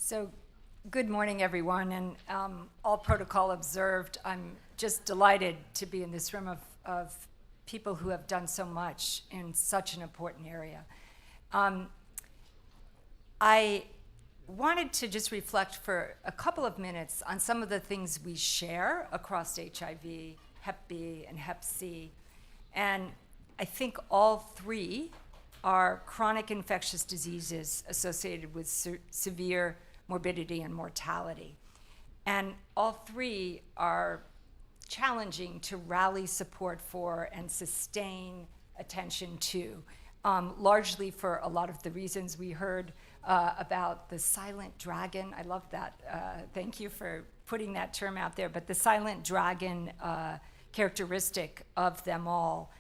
So, good morning, everyone, and all protocol observed. I'm just delighted to be in this room of people who have done so much in such an important area. I wanted to just reflect for a couple of minutes on some of the things we share across HIV, Hep B, and Hep C. And I think all three are chronic infectious diseases associated with severe morbidity and mortality. And all three are challenging to rally support for and sustain attention to, largely for a lot of the reasons we heard about the silent dragon. I love that. Thank you for putting that term out there. But the silent dragon characteristic of them all.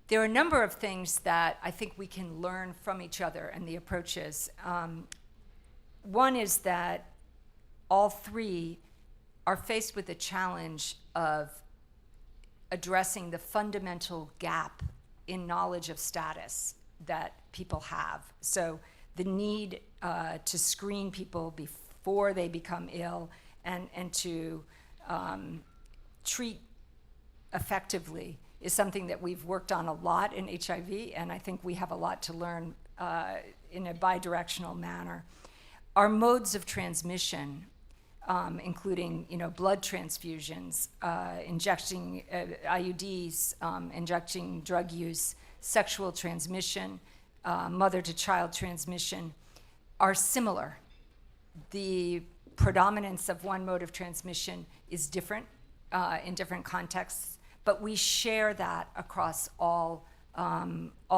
There are a number of things that I think we can learn from each other and the approaches. One is that all three are faced with the challenge of addressing the fundamental gap in knowledge of status that people have. So the need to screen people before they become ill and to treat effectively is something that we've worked on a lot in HIV, and I think we have a lot to learn in a bidirectional manner. Our modes of transmission, including blood transfusions, injecting IUDs, injecting drug use, sexual transmission, mother-to-child transmission, are similar. The predominance of one mode of transmission is different in different contexts, but we share that across all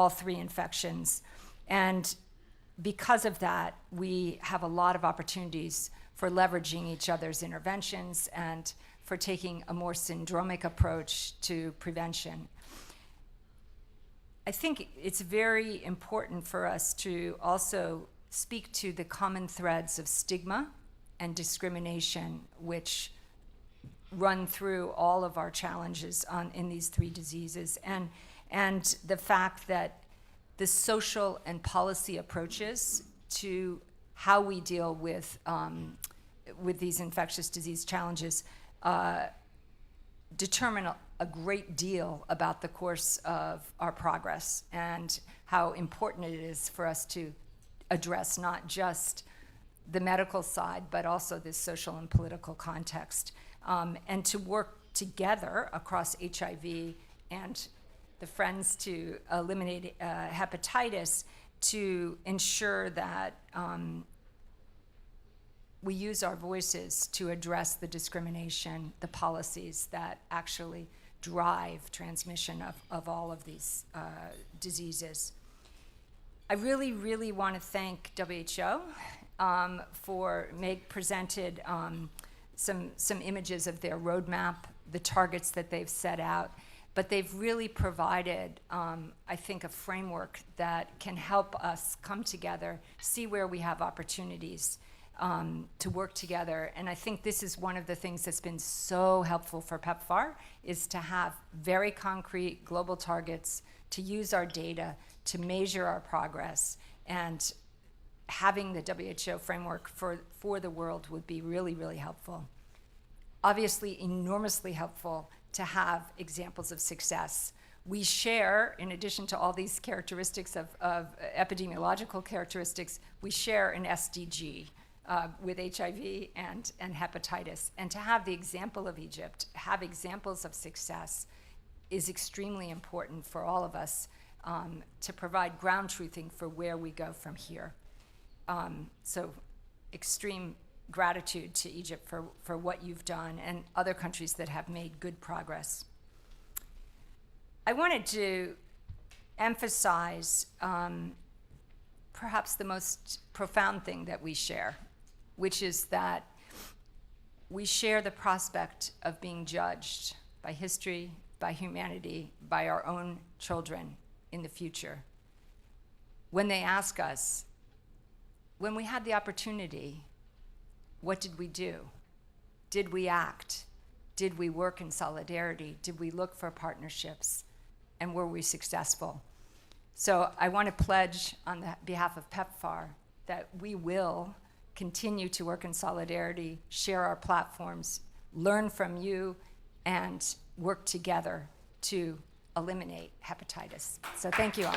three infections. And because of that, we have a lot of opportunities for leveraging each other's interventions and for taking a more syndromic approach to prevention. I think it's very important for us to also speak to the common threads of stigma and discrimination, which run through all of our challenges in these three diseases, and the fact that the social and policy approaches to how we deal with these infectious disease challenges determine a great deal about the course of our progress and how important it is for us to address not just the medical side, but also this social and political context, and to work together across HIV and the Friends to Eliminate Hepatitis to ensure that we use our voices to address the discrimination, the policies that actually drive transmission of all of these diseases. I really, really want to thank WHO for presented some images of their roadmap, the targets that they've set out, but they've really provided, I think, a framework that can help us come together, see where we have opportunities to work together. And I think this is one of the things that's been so helpful for Pepfar, is to have very concrete global targets, to use our data to measure our progress, and having the WHO framework for the world would be really, really helpful. Obviously, enormously helpful to have examples of success. We share, in addition to all these characteristics of epidemiological characteristics, we share an SDG with HIV and hepatitis. And to have the example of Egypt, have examples of success, is extremely important for all of us to provide ground truthing for where we go from here. So extreme gratitude to Egypt for what you've done and other countries that have made good progress. I wanted to emphasize perhaps the most profound thing that we share, which is that we share the prospect of being judged by history, by humanity, by our own children in the future. When they ask us, when we had the opportunity, what did we do? Did we act? Did we work in solidarity? Did we look for partnerships? And were we successful? So I want to pledge on behalf of Pepfar that we will continue to work in solidarity, share our platforms, learn from you, and work together to eliminate hepatitis. So thank you all.